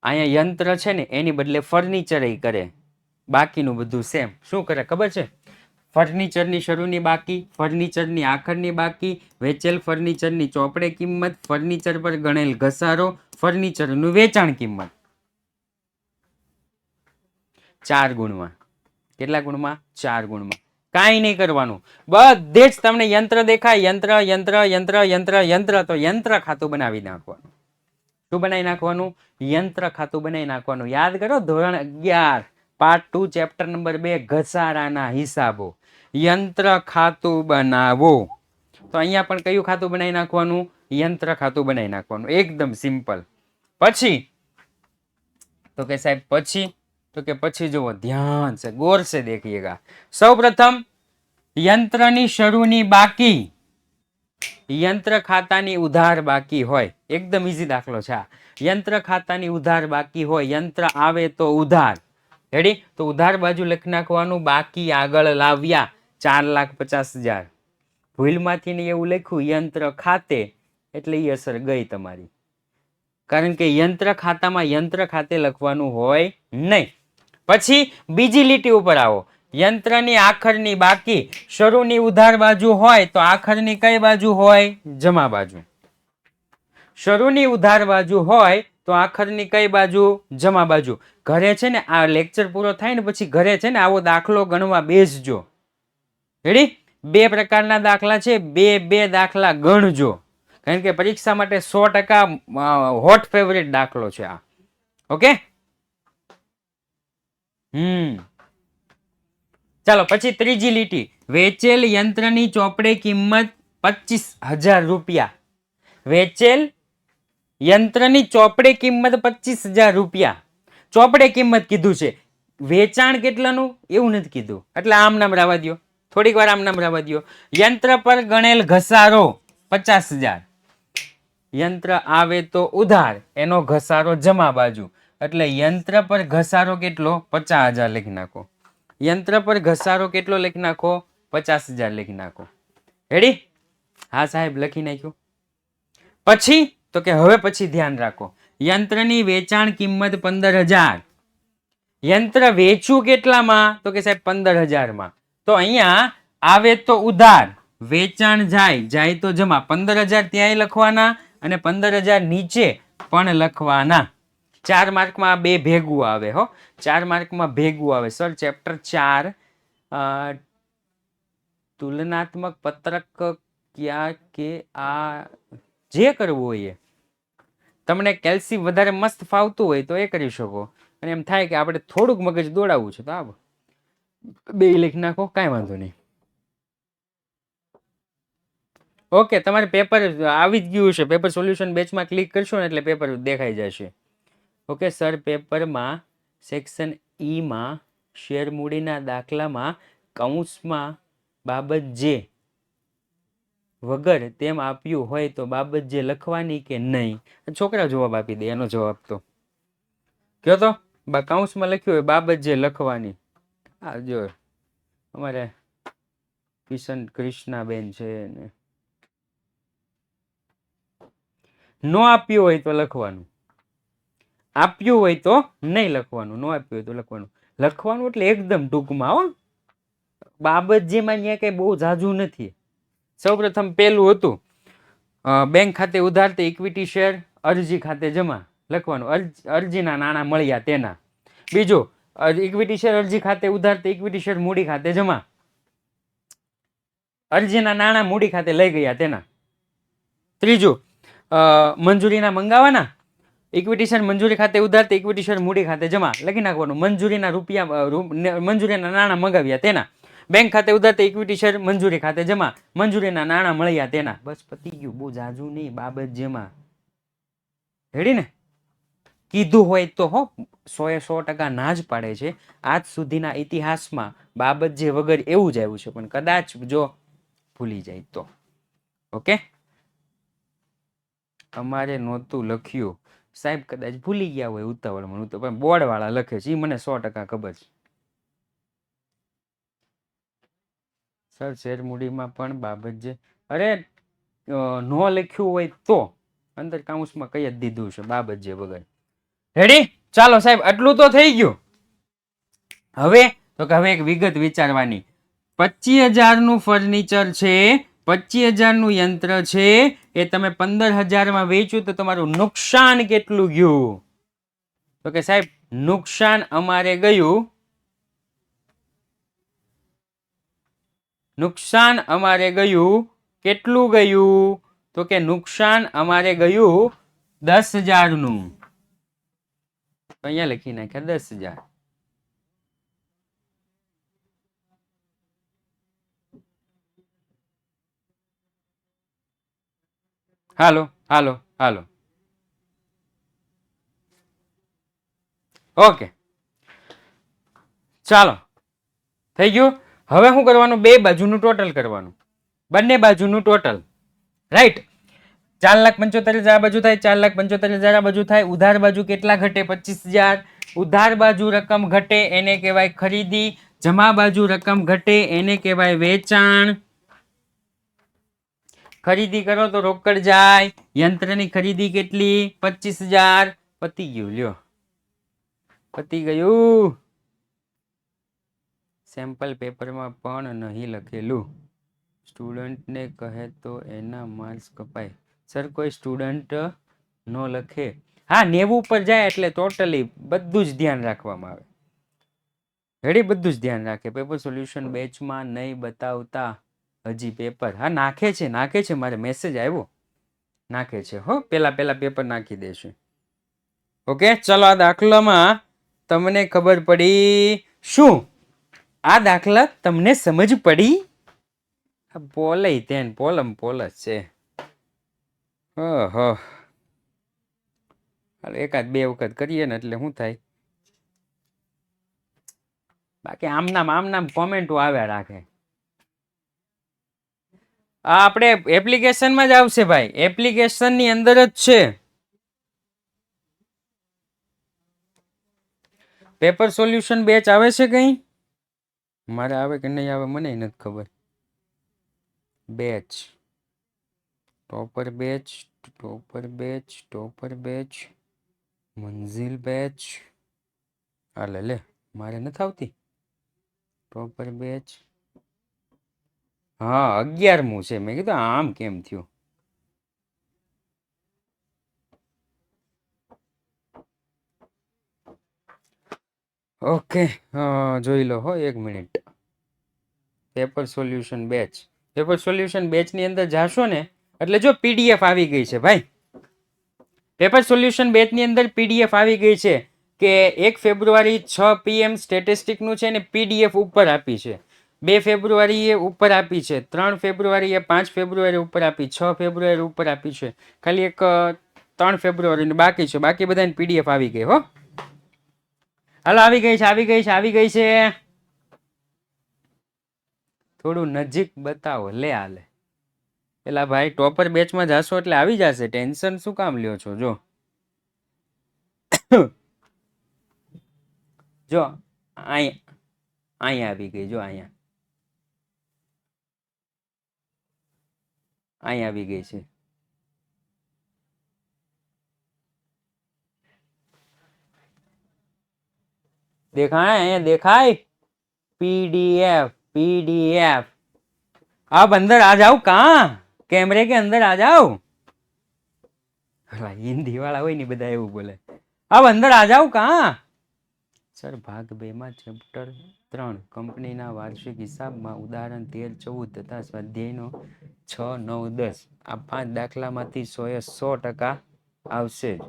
અહીંયા યંત્ર છે ને એની બદલે ફર્નિચર કરે, બાકીનું બધું સેમ. શું કરે ખબર છે? ફર્નિચરની શરૂની બાકી, ફર્નિચરની આખરની બાકી, વેચેલ ફર્નિચરની ચોપડે કિંમત, ફર્નિચર પર ગણેલ ઘસારો, ફર્નિચરનું વેચાણ કિંમત. 4 ગુણમાં. કેટલા ગુણમાં? 4 ગુણમાં. કાંઈ નહીં કરવાનું, બધે જ તમને યંત્ર દેખાય, યંત્ર યંત્ર યંત્ર યંત્ર યંત્ર, તો યંત્ર ખાતું બનાવી નાખવાનું. શું બનાવી નાખવાનું? યંત્ર ખાતું બનાવી નાખવાનું. યાદ કરો, ધોરણ 11 પાર્ટ 2 ચેપ્ટર નંબર 2 ઘસારાના હિસાબો. યંત્ર ખાતું બનાવો. તો અહીંયા પણ કયું ખાતું બનાવી નાખવાનું? યંત્ર ખાતું બનાવી નાખવાનું. એકદમ સિમ્પલ. પછી તો કે સાહેબ પછી તો કે પછી જુઓ, ધ્યાન से गौर से देखिएगा. સૌપ્રથમ યંત્રની શરૂની બાકી, યંત્ર ખાતાની ઉધાર બાકી હોય. એકદમ ઈઝી દાખલો છે આ. યંત્ર ખાતાની ઉધાર બાકી હોય, યંત્ર આવે તો ઉધાર. રેડી? તો ઉધાર બાજુ લખી નાખવાનું, બાકી આગળ લાવ્યા 4,50,000. ભૂલમાંથી ને એવું લખ્યું યંત્ર ખાતે, એટલે એ અસર ગઈ તમારી, કારણ કે યંત્ર ખાતામાં યંત્ર ખાતે લખવાનું હોય નહીં. પછી બીજી લીટી ઉપર આવો, યંત્રની આખરની બાકી. શરૂની ઉધાર બાજુ હોય તો આખરની કઈ બાજુ હોય? જમા બાજુ. શરૂની ઉધાર બાજુ હોય તો આખરની કઈ બાજુ? જમા બાજુ. ઘરે છે ને આ લેક્ચર પૂરો થાય ને પછી ઘરે છે ને આવો દાખલો ગણવા બેસજો. રેડી? બે પ્રકારના દાખલા છે, બે દાખલા ગણજો, કારણ કે પરીક્ષા માટે 100% હોટ ફેવરેટ દાખલો છે આ. ઓકે, ચાલો પછી ત્રીજી લીટી. વેચેલ યંત્રની ચોપડે કિંમત 25,000 રૂપિયા. વેચેલ યંત્રની ચોપડે કિંમત 25,000 રૂપિયા. ચોપડે કિંમત કીધું છે, વેચાણ કેટલાનું એવું નથી કીધું, એટલે આમ નામ રાવા દો, થોડીક વાર આમ નામ રાવા દો. યંત્ર પર ગણેલ ઘસારો 50,000. યંત્ર આવે તો ઉધાર, એનો ઘસારો જમા બાજુ, એટલે યંત્ર પર ઘસારો કેટલો? 50,000 લખી નાખો. યંત્ર પર ઘસારો કેટલો લખી નાખો? 50,000 લખી નાખો. રેડી? હા સાહેબ, લખી નાખ્યું. પછી તો કે હવે પછી ધ્યાન રાખો, યંત્રની વેચાણ કિંમત 15,000. યંત્ર વેચું કેટલામાં? તો કે સાહેબ 15,000 માં. તો અહીંયા આવે તો ઉધાર, વેચાણ જાય તો જમા. 15,000 ત્યાંય લખવાના અને 15,000 નીચે પણ લખવાના. 4 માર્કમાં બે ભેગું આવે હો, 4 માર્કમાં ભેગું આવે. સર ચેપ્ટર 4 તુલનાત્મક પત્રક ક્યાં કે આ જે કરવું હોય તમને કેલ્સી વધારે મસ્ત ફાવતું હોય તો એ કરી શકો, અને એમ થાય કે આપણે થોડુંક મગજ દોડાવવું છે તો આ બે લખી નાખો, કાંઈ વાંધો નહીં. ઓકે, તમારે પેપર આવી જ ગયું છે. પેપર સોલ્યુશન બેચમાં ક્લિક કરશો ને એટલે પેપર દેખાઈ જશે. ઓકે સર, પેપરમાં સેક્શન ઈમાં શેર મૂડીના દાખલામાં કૌંસમાં બાબત જે વગર તેમ આપ્યું હોય તો બાબત જે લખવાની કે નહીં? છોકરા જવાબ આપી દે, એનો જવાબ તો કયો તો. કૌંસમાં લખ્યું હોય બાબત જે લખવાની. આ જો અમારે કિશન કૃષ્ણાબેન છે ને, નો આપ્યું હોય તો લખવાનું, આપ્યું હોય તો નહીં લખવાનું, નો આપ્યું હોય તો લખવાનું. લખવાનું એટલે એકદમ ટૂંકમાં હો. બાબત જેમાં અહીંયા કઈ બહુ ઝાઝું નથી. સૌપ્રથમ પેલું હતું બેંક ખાતે ઉધાર તે ઇક્વિટી શેર, અરજી ખાતે જમા લખવાનું, અરજીના નાણાં મળ્યા તેના. બીજું ઇક્વિટી શેર અરજી ખાતે ઉધાર તે ઇક્વિટી શેર મૂડી ખાતે જમા, અરજીના નાણાં મૂડી ખાતે લઈ ગયા તેના. ત્રીજું મંજૂરીના મંગાવાના, ઇક્વિટી શેર મંજૂરી ખાતે ઉધાર તે ઇક્વિટી શેર મૂડી ખાતે જમા લખી નાખવાનું, મંજૂરીના રૂપિયા મંજૂરીના નાણાં મંગાવ્યા તેના. બેંક ખાતે ઉધાર તે ઇક્વિટી શેર મંજૂરી ખાતે જમા, મંજૂરીના નાણાં મળ્યા તેના. બસ પતી ગયું, બહુ જાજુ નહીં. બાબત જેમાં રેડી ને, કીધું હોય તો હો 100% ના જ પાડે છે. આજ સુધીના ઇતિહાસમાં બાબત જે વગર એવું જ આવ્યું છે, પણ કદાચ જો ભૂલી જાય તો. ઓકે, અમારે નહોતું લખ્યું સાહેબ, કદાચ ભૂલી ગયા હોય ઉતાવળમાં, પણ બોર્ડ વાળા લખે છે એ મને 100% ખબર છે. સર શેર મૂડીમાં પણ બાબત જે, અરે નો લખ્યું હોય તો અંદર કાઉન્સમાં કઈ જ દીધું છે બાબત જે વગર. રેડી? ચાલો સાહેબ, આટલું તો થઈ ગયું. હવે તો કે હવે એક વિગત વિચારવાની. 25,000 નું ફર્નિચર છે, 25,000 નું યંત્ર છે, એ તમે 15,000 માં વેચ્યું તો તમારું નુકસાન કેટલું ગયું? તો કે સાહેબ નુકસાન અમારે ગયું, નુકસાન અમારે ગયું કેટલું ગયું? તો કે નુકસાન અમારે ગયું 10,000 નું. અહીંયા લખી નાખ્યા 10,000. હાલો હાલો હાલો, ઓકે ચાલો થઈ ગયું. હવે શું કરવાનું? બે બાજુનું ટોટલ કરવાનું, બંને બાજુનું ટોટલ. રાઈટ? 4,75,000 આ બાજુ થાય, 4,75,000 આ બાજુ થાય. ઉધાર બાજુ કેટલા ઘટે? 25,000. ઉધાર બાજુ રકમ ઘટે એને કહેવાય ખરીદી, જમા બાજુ રકમ ઘટે એને કહેવાય વેચાણ. ખરીદી કરો તો રોકડ જાય. યંત્રની ખરીદી કેટલી? 25,000. પતી ગયું, લ્યો પતી ગયું. સેમ્પલ પેપરમાં પણ નહીં લખેલું, સ્ટુડન્ટને કહે તો એના માર્ક્સ કપાય. સર કોઈ સ્ટુડન્ટ નો લખે, હા 90 પર જાય એટલે ટોટલી બધું જ ધ્યાન રાખવામાં આવે. રેડી, બધું જ ધ્યાન રાખે. પેપર સોલ્યુશન બેચમાં નહીં બતાવતા હજી પેપર, હા નાખે છે મારે મેસેજ આવ્યો, નાખે છે હો, પેલા પેપર નાખી દેશે. ઓકે ચલો, આ દાખલામાં તમને ખબર પડી શું? આ દાખલા તમને સમજ પડી? પોલય તેન પોલમ પોલસ છે. ઓહો, એકાદ બે વખત કરીએ ને એટલે શું થાય, બાકી આમ નામ કોમેન્ટો આવ્યા રાખે. આપણે એપ્લિકેશનમાં જ આવશે ભાઈ, એપ્લિકેશનની અંદર જ છે. પેપર સોલ્યુશન બેચ આવે છે કઈ? મારે આવે કે નહીં આવે મને નથી ખબર. બેચ, ટોપર બેચ, મંઝિલ બેચ, હાલે લે મારે નથી આવતી ટોપર બેચ. હા 11મું છે, મેં કીધું આમ કેમ થયું. ઓકે જોઈ લો હો, 1 મિનિટ. પેપર સોલ્યુશન બેચની અંદર જાશો ને એટલે જો પીડીએફ આવી ગઈ છે ભાઈ. પેપર સોલ્યુશન બેચની અંદર પીડીએફ આવી ગઈ છે કે 1 ફેબ્રુઆરી 6 PM સ્ટેટિસ્ટિકનું છે ને પીડીએફ ઉપર આપી છે. 2 ફેબ્રુઆરીએ ઉપર આપી છે, 3 ફેબ્રુઆરીએ, 5 ફેબ્રુઆરી ઉપર આપી, 6 ફેબ્રુઆરી ઉપર આપી છે. ખાલી એક 3 ફેબ્રુઆરી બાકી છે, બાકી બધાની પીડીએફ આવી ગઈ હો. હાલો આવી ગઈ છે. થોડું નજીક બતાવો લે હાલે. પેલા ભાઈ ટોપર બેચમાં જાશો એટલે આવી જશે, ટેન્શન શું કામ લ્યો છો? જો અહીંયા આવી ગઈ, જો અહીંયા આવી ગઈ છે. દેખાય અહીંયા દેખાય पीडीएफ। अब अंदर आ जाओ, कहाँ कैमरे के अंदर आ जाओ। हिंदी वाला હોય ને બધા એવું બોલે, अब अंदर आ जाओ कहाँ। सर भाग 2 માં ચેપ્ટર 3 કંપનીના વાર્ષિક હિસાબમાં ઉદાહરણ 13, 14 તથા સ્વાધ્યાયનો 6, 9, 10 આ 5 દાખલામાંથી 100% આવશે જ,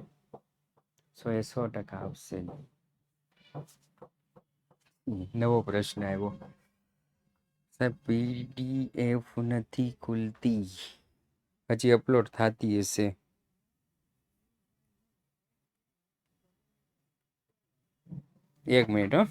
100% આવશે જ. નવો પ્રશ્ન આવ્યો, સાહેબ પીડીએફ નથી ખુલતી, હજી અપલોડ થતી હશે. એક મિનિટ હો.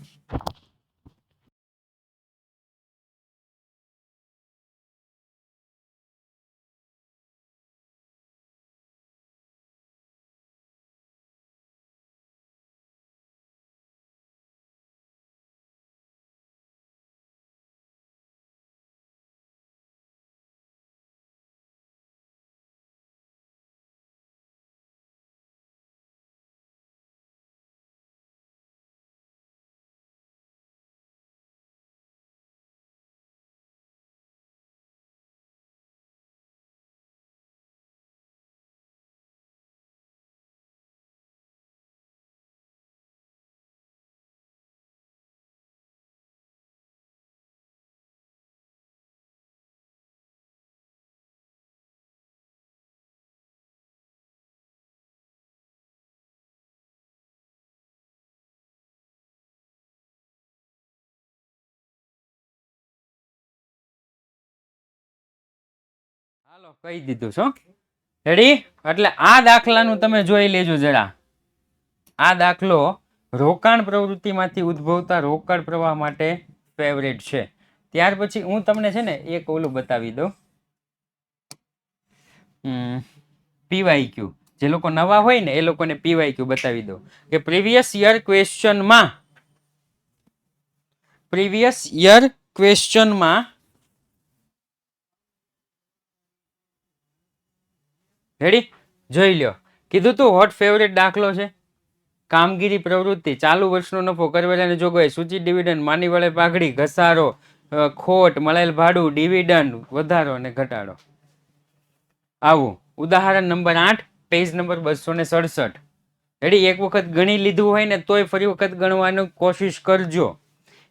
હાલો કહી દીધું છો, રેડી. એટલે આ દાખલાનું તમે જોઈ લેજો જરા. આ દાખલો રોકાણ પ્રવૃત્તિમાંથી ઉદ્ભવતા રોકડ પ્રવાહ માટે ફેવરેટ છે. ત્યાર પછી હું તમને છે ને એક ઓલું બતાવી દઉં, પીવાયક્યુ. જે લોકો નવા હોય ને એ લોકોને પીવાયક્યુ બતાવી દઉં કે પ્રીવિયસ યર ક્વેશ્ચનમાં રેડી જોઈ લ્યો. કીધું તું હોટ ફેવરેટ દાખલો છે, કામગીરી પ્રવૃત્તિ, ચાલુ વર્ષનો નફો, કરવેરાની જોગવાઈ, સૂચિત ડિવિડન્ડ, માની વડે પાઘડી, ઘસારો, ખોટ, મળેલ ભાડું, ડિવિડન્ડ, વધારો અને ઘટાડો. આવું ઉદાહરણ નંબર 8 પેજ નંબર 267. રેડી? એક વખત ગણી લીધું હોય ને તોય ફરી વખત ગણવાની કોશિશ કરજો.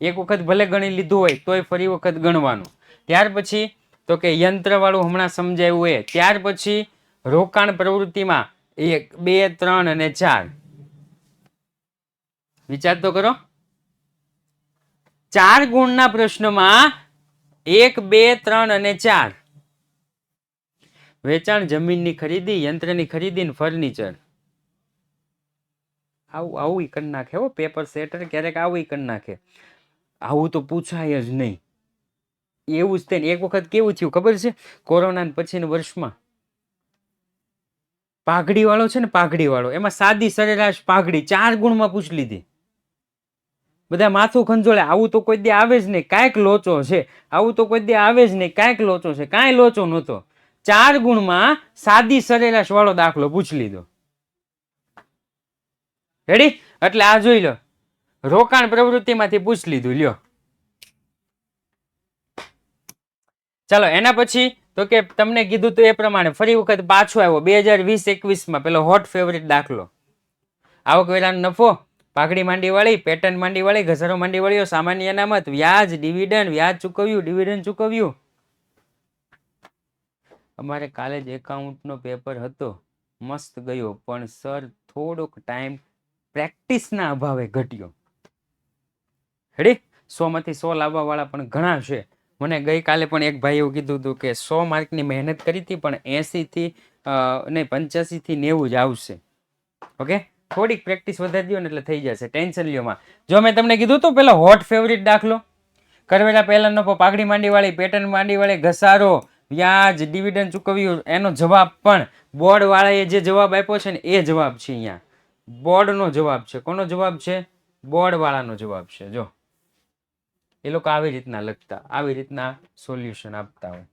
એક વખત ભલે ગણી લીધું હોય તોય ફરી વખત ગણવાનું. ત્યાર પછી તો કે યંત્ર વાળું હમણાં સમજાવ્યું એ. ત્યાર પછી રોકાણ પ્રવૃત્તિમાં 1, 2, 3 અને 4. વિચાર તો કરો. 4 ગુણના પ્રશ્નમાં 1, 2, 3 અને 4. વેચાણ, જમીનની ખરીદી, યંત્રની ખરીદી ને ફર્નિચર. આવું કરી નાખે હો પેપર સેટર. ક્યારેક આવું કરી નાખે. આવું તો પૂછાય જ નહીં. એવું જ થઈને એક વખત કેવું થયું ખબર છે? કોરોના પછીના વર્ષમાં પાઘડી વાળો છે ને, પાઘડી વાળો, એમાં સાદી સરેરાશ પાઘડી 4 ગુણમાં પૂછી લીધી. બધા માથું ખંજોળે. આવું તો કોઈ દી આવે જ નહીં, કાંઈક લોચો છે. આવું તો કોઈ દી આવે જ નહીં, કાંઈક લોચો છે. કાંઈ લોચો નહોતો. 4 ગુણમાં સાદી સરેરાશ વાળો દાખલો પૂછી લીધો. રેડી? એટલે આ જોઈ લો, રોકાણ પ્રવૃત્તિમાંથી પૂછી લીધું. લ્યો ચાલો એના પછી તો કે તમને કીધું તો એ પ્રમાણે ફરી વખત પાછો આવ્યો 2020-21 પેલો હોટ ફેવરિટ દાખલો. આવકવેરાનો નફો, પાઘડી માંડી વાળી, પેટર્ન માંડી વાળી, ઘસારો માંડી વાળીઓ, સામાન્ય અનામત, વ્યાજ, ડિવિડન્ડ, વ્યાજ ચૂકવ્યું, ડિવિડન્ડ ચૂકવ્યું. અમારે કાલે જ એકાઉન્ટનો પેપર હતો, મસ્ત ગયો, પણ સર થોડોક ટાઈમ પ્રેક્ટિસના અભાવે ઘટ્યો. રેડી? 100 માંથી 100 લાવવા વાળા પણ ઘણા છે. મને ગઈકાલે પણ એક ભાઈ એવું કીધું હતું કે 100 માર્કની મહેનત કરી હતી પણ 80 થી નહીં 85 થી 90 જ આવશે. ઓકે, થોડીક પ્રેક્ટિસ વધારી દો ને એટલે થઈ જશે. ટેન્શન લ્યો. જો મેં તમને કીધું તો પેલો હોટ ફેવરિટ દાખલો, કરવેરા પહેલા નફો, પાઘડી માંડી વાળી, પેટર્ન માંડી વાળી, ઘસારો, વ્યાજ, ડિવિડન્ડ ચૂકવ્યું, એનો જવાબ પણ બોર્ડ વાળાએ જે જવાબ આપ્યો છે ને એ જવાબ છે. અહીંયા બોર્ડનો જવાબ છે. કોનો જવાબ છે? બોર્ડ વાળાનો જવાબ છે. જો એ લોકો આવી રીતના લખતા, આવી રીતના સોલ્યુશન આપતા હોય.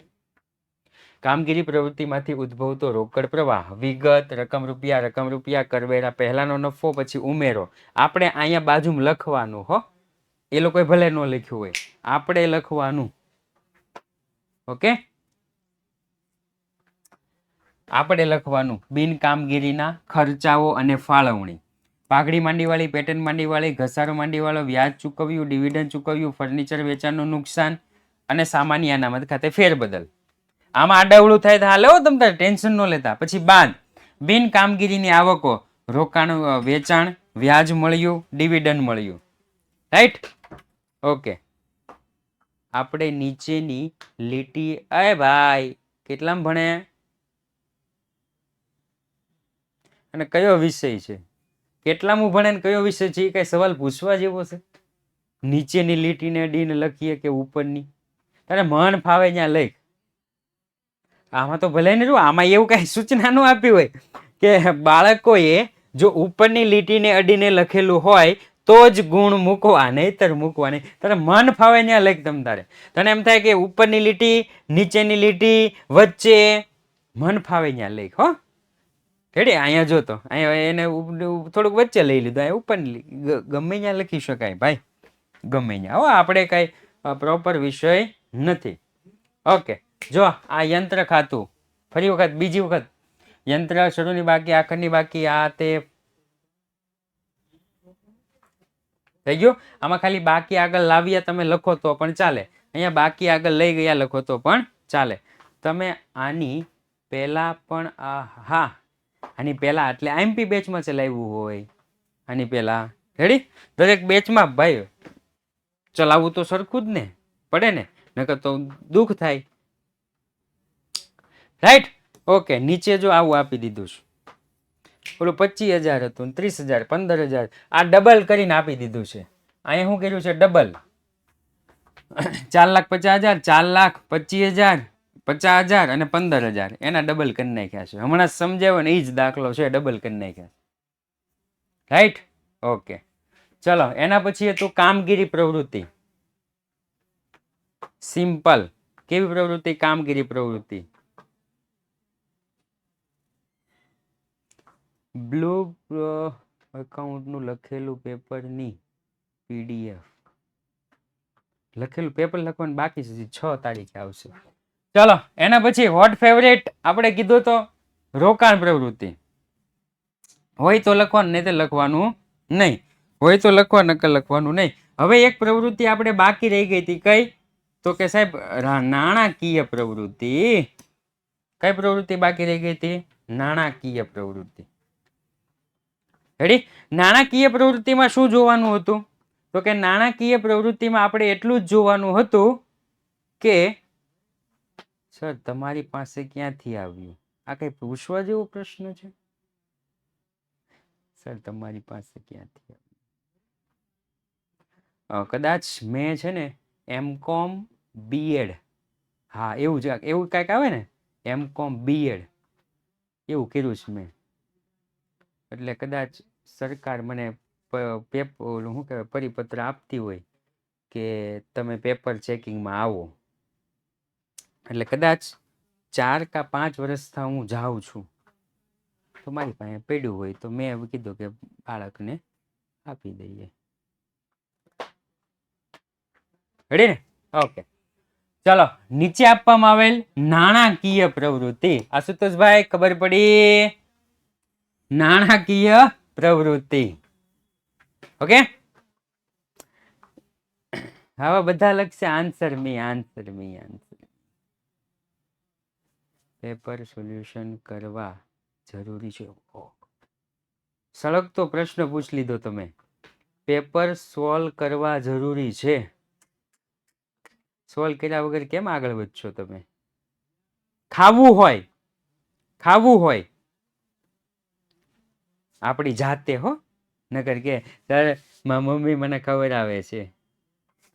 કામગીરી પ્રવૃત્તિમાંથી ઉદ્ભવતો રોકડ પ્રવાહ, વિગત, રકમ રૂપિયા, કરવેરા પહેલાનો નફો, પછી ઉમેરો. આપણે અહીંયા બાજુમાં લખવાનું હો. એ લોકોએ ભલે ન લખ્યું હોય, આપણે લખવાનું. ઓકે, આપણે લખવાનું. બિન કામગીરીના ખર્ચાઓ અને ફાળવણી, પાઘડી માંડી વાળી, પેટર્ન માંડી વાળી, ઘસારો માંડી વાળો, વ્યાજ ચૂકવ્યું, ડિવિડન્ડ ચૂકવ્યું, ફર્નિચર વેચાણનું નુકસાન અને સામાન્ય અનામત ખાતે ફેરબદલ. આમાં આડાવડું થાય તો હાલે હો, તમ તારે ટેન્શન ન લેતા. પછી બાદ બિન કામગીરીની આવકો, રોકાણ, વેચાણ, વ્યાજ મળ્યું, ડિવિડન્ડ મળ્યું. રાઈટ? ઓકે, આપણે નીચેની લીટી, અરે ભાઈ કેટલામ ભણે અને કયો વિષય છે, કેટલામું ભણે ને કયો વિષય છે, એ કઈ સવાલ પૂછવા જેવો છે? નીચેની લીટીને ડીને લખીએ કે ઉપરની? તારે મન ફાવે ત્યાં લખ. આમાં તો ભલે ને, જો આમાં એવું કઈ સૂચના ન આપી હોય કે બાળકોએ જો ઉપરની લીટીને અડીને લખેલું હોય તો જ ગુણ મૂકવા, નહીતર મૂકવા નહીં. તારે મન ફાવે ત્યાં લખ. તમ તારે તને એમ થાય કે ઉપરની લીટી, નીચેની લીટી, વચ્ચે, મન ફાવે ત્યાં લખ. હો રેડી? અહીંયા જોતો, અહીંયા એને થોડુંક વચ્ચે લઈ લીધું, અહીંયા ઉપરની ગમે ત્યાં લખી શકાય ભાઈ, ગમે ત્યાં. હો આપણે કઈ પ્રોપર વિષય નથી. ઓકે, જો આ યંત્ર ખાતું, ફરી વખત બીજી વખત યંત્ર શરૂની બાકી, આખરની બાકી, આ તે થઈ ગયું. આમાં ખાલી બાકી આગળ લાવ્યા તમે લખો તો પણ ચાલે, અહીંયા બાકી આગળ લઈ ગયા લખો તો પણ ચાલે. તમે આની પહેલા પણ હા આની પહેલા એટલે આઈએમપી બેચમાં ચલાવ્યું હોય, આની પહેલા. રેડી? દરેક બેચમાં ભાઈ ચલાવવું તો સરખું જ ને પડે ને, નકર તો દુઃખ થાય. રાઈટ? ઓકે, નીચે જો આવું આપી દીધું છે. ઓલું 25,000 હતું, 30,000, 15,000, આ ડબલ કરીને આપી દીધું છે. અહીંયા શું કર્યું છે? ડબલ. 4,50,000, 4,25,000, 50,000 અને 15,000 એના ડબલ કરી નાખ્યા છે. હમણાં સમજાવ્યો ને એ જ દાખલો છે, ડબલ કરી નાખ્યા. રાઈટ? ઓકે, ચલો એના પછી હતું કામગીરી પ્રવૃત્તિ. સિમ્પલ. કેવી પ્રવૃત્તિ? કામગીરી પ્રવૃત્તિ. બ્લુ એકાઉન્ટનું લખેલું પેપરની પીડીએફ લખેલું પેપર લખવાનું બાકી છે 6 તારીખે આવશે. ચલો એના પછી વોટ ફેવરેટ આપણે કીધું તો રોકાણ પ્રવૃત્તિ હોય તો લખવાનું, નહીં તો લખવાનું નહીં. હોય તો લખવાનું નહીં. હવે એક પ્રવૃત્તિ આપણે બાકી રહી ગઈ હતી, કઈ? તો કે સાહેબ નાણાકીય પ્રવૃત્તિ. કઈ પ્રવૃત્તિ બાકી રહી ગઈ હતી? નાણાકીય પ્રવૃત્તિ. રેડી? નાણાકીય પ્રવૃત્તિમાં શું જોવાનું હતું? તો કે નાણાકીય પ્રવૃત્તિમાં આપણે એટલું જ જોવાનું હતું કે સર તમારી પાસે ક્યાંથી આવ્યું? આ કઈ પૂછવા જેવો પ્રશ્ન છે? સર તમારી પાસે ક્યાંથી આવ્યું? કદાચ મેં છે ને એમકોમ બીએડ, હા એવું કંઈક આવે ને, એમકોમ બીએડ એવું કર્યું છે મેં. એટલે કદાચ સરકાર મને પેપર શું કહેવાય પરિપત્ર આપતી હોય કે તમે પેપર ચેકિંગમાં આવો. એટલે કદાચ 4 કે 5 વર્ષથી હું જાઉં છું તો મારી પાસે પડ્યું હોય તો મેં એવું કીધું કે બાળકને આપી દઈએ. રેડી ને? ઓકે ચાલો નીચે આપવામાં આવેલ નાણાકીય પ્રવૃત્તિ. આશુતોષભાઈ ખબર પડી? નાણાકીય પ્રવૃત્તિ. ઓકે હવે બધા લખશે આન્સર મી. પેપર સોલ્યુશન કરવા જરૂરી છે. સળગતો પ્રશ્ન પૂછ લીધો તમે. પેપર સોલ્વ કરવા જરૂરી છે. સોલ્વ કર્યા વગર કેમ આગળ વધશો તમે? ખાવું હોય આપણી જાતે હો, નકર કે સર મારી મમ્મી મને ખવડાવે છે.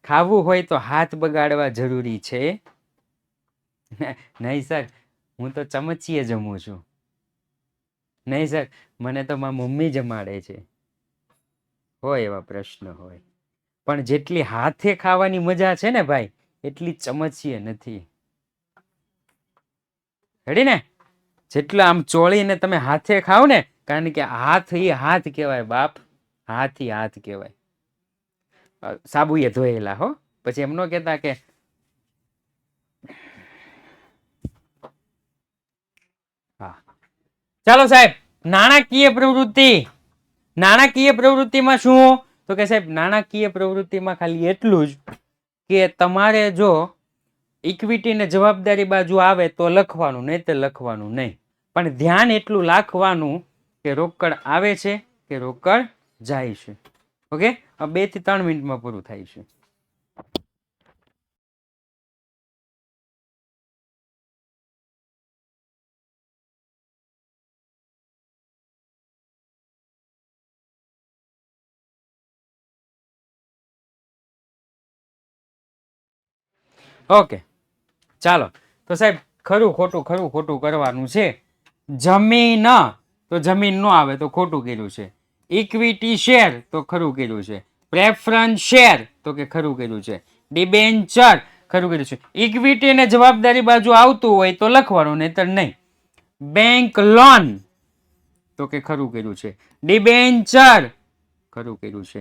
ખાવું હોય તો હાથ બગાડવા જરૂરી છે નહીં સર, હું તો ચમચીએ જમું છું. નહીં સર, મને તો મારી મમ્મી જમાડે છે. હોય એવા પ્રશ્ન હોય, પણ જેટલી હાથે ખાવાની મજા છે ને ભાઈ, એટલી ચમચીએ નથી. રેડી ને? જેટલા આમ ચોળીને તમે હાથે ખાવ ને, કારણ કે હાથ કહેવાય બાપ, હાથ કહેવાય. સાબુએ ધોયેલા હો, પછી એમ ન કહેતા કે હા. ચાલો સાહેબ નાણાકીય પ્રવૃત્તિમાં શું? તો કે સાહેબ નાણાકીય પ્રવૃત્તિમાં ખાલી એટલું જ કે તમારે જો ઇક્વિટી ને જવાબદારી બાજુ આવે તો લખવાનું, નહીં તો લખવાનું નહીં. પણ ધ્યાન એટલું રાખવાનું કે રોકડ આવે છે કે રોકડ જાય છે. ઓકે 2 થી 3 મિનિટમાં પૂરું થાય છે. ઓકે ચાલો તો સાહેબ ખરું ખોટું કરવાનું છે. જમીન તો જમીન નો આવે તો ખોટું કર્યું છે. ઇક્વિટી શેર તો ખરું કર્યું છે. પ્રેફરન્સ શેર તો કે ખરું કર્યું છે. ડિબેન્ચર ખરું કર્યું છે. ઇક્વિટી ને જવાબદારી બાજુ આવતું હોય તો લખવાનું, નહીતર નહીં. બેંક લોન તો કે ખરું કર્યું છે. ડિબેન્ચર ખરું કર્યું છે.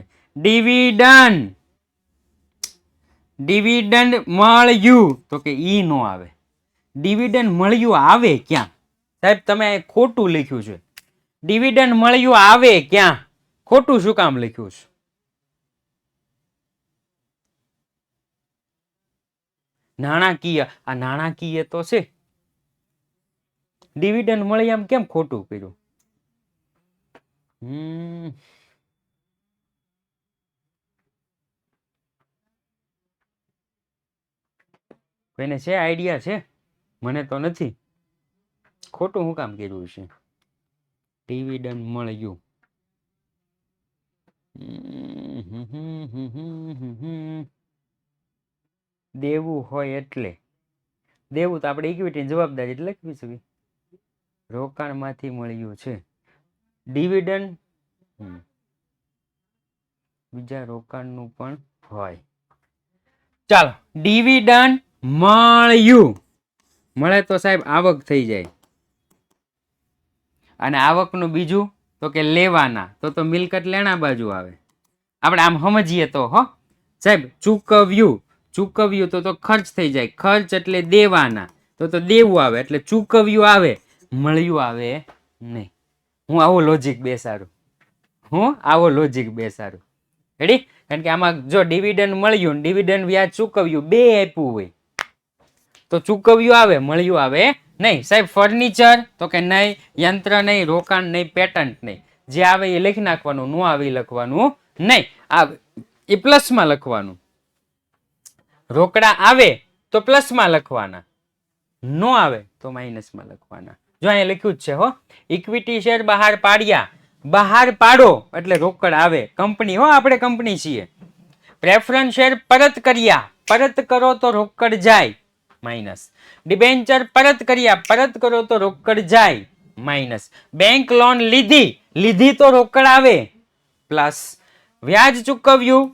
ડિવિડન્ડ મળ્યું તો કે ઈ નો આવે. ડિવિડન્ડ મળ્યું આવે ક્યાં? સાહેબ તમે ખોટું લખ્યું છે. ડિવિડન્ડ મળ્યું આવે ક્યાં? ખોટું શું કામ લખ્યું છે? નાણાકીય, આ નાણાકીય તો છે. ડિવિડન્ડ મળી એમ કેમ ખોટું કર્યું? કોઈને છે આઈડિયા છે? મને તો નથી. ખોટું શું કામ કર્યું છે? ડિવિડન્ડ મળ્યું. દેવું હોય એટલે દેવું તો આપણે ઇક્વિટી જવાબદારી એટલે લખી શકીએ. રોકાણમાંથી મળ્યું છે. ડિવિડન્ડ બીજા રોકાણનું પણ હોય. ચાલો ડિવિડન્ડ મળ્યું. મળે તો સાહેબ આવક થઈ જાય, અને આવકનું બીજું તો કે લેવાના, તો મિલકત લેણા બાજુ આવે. આપણે આમ સમજીએ તો હો સાહેબ, ચૂકવ્યું, ચૂકવ્યું તો ખર્ચ થઈ જાય, ખર્ચ એટલે દેવાના, તો દેવું આવે એટલે ચૂકવ્યું આવે, મળ્યું આવે નહીં. હું આવો લોજિક બેસાડું, રેડી? કારણ કે આમાં જો ડિવિડન્ડ મળ્યું, ડિવિડન્ડ વ્યાજ ચૂકવ્યું, બે આપ્યું હોય તો ચૂકવ્યું આવે, મળ્યું આવે નહીં. સાહેબ ફર્નિચર, તો કે નહીં, યંત્ર નહીં, રોકાણ નહીં, પેટન્ટ નહીં. જે આવે એ લખી નાખવાનું, નો આવે એ લખવાનું નહીં. આવે એ પ્લસમાં લખવાનું. રોકડા આવે તો પ્લસમાં લખવાના, નો આવે તો માઇનસમાં લખવાના. જો અહીંયા લખ્યું જ છે હો, ઇક્વિટી શેર બહાર પાડ્યા, બહાર પાડો એટલે રોકડ આવે, કંપની હો, આપણે કંપની છીએ. પ્રેફરન્સ શેર પરત કર્યા, પરત કરો તો રોકડ જાય, માઇનસ. ડિબેન્ચર પરત કર્યા, પરત કરો તો રોકડ જાય, માઇનસ. બેંક લોન લીધી, લીધી તો રોકડ આવે, પ્લસ. વ્યાજ ચૂકવ્યું,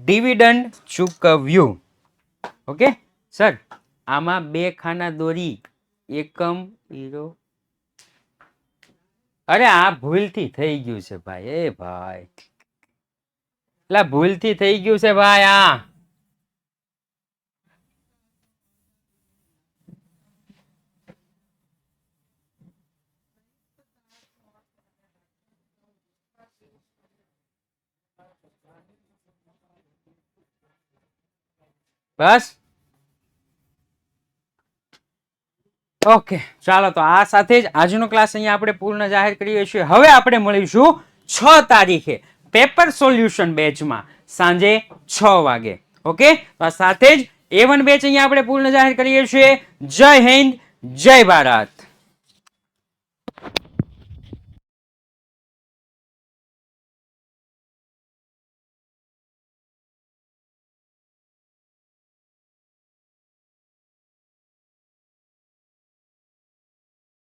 ડિવિડન્ડ ચૂકવ્યું. ઓકે સર, આમાં બે ખાના દોરી, એકમ હીરો. અરે આ ભૂલથી થઈ ગયું છે ભાઈ, એ ભાઈ એટલે ભૂલથી થઈ ગયું છે ભાઈ. આ બસ ઓકે, ચાલો તો આ સાથે જ આજનો ક્લાસ અહીંયા આપણે પૂર્ણ જાહેર કરીએ છીએ. હવે આપણે મળીશું 6 તારીખે પેપર સોલ્યુશન બેચમાં સાંજે 6 વાગે. ઓકે, તો આ સાથે જ A1 બેચ અહીંયા આપણે પૂર્ણ જાહેર કરીએ છીએ. જય હિન્દ, જય ભારત.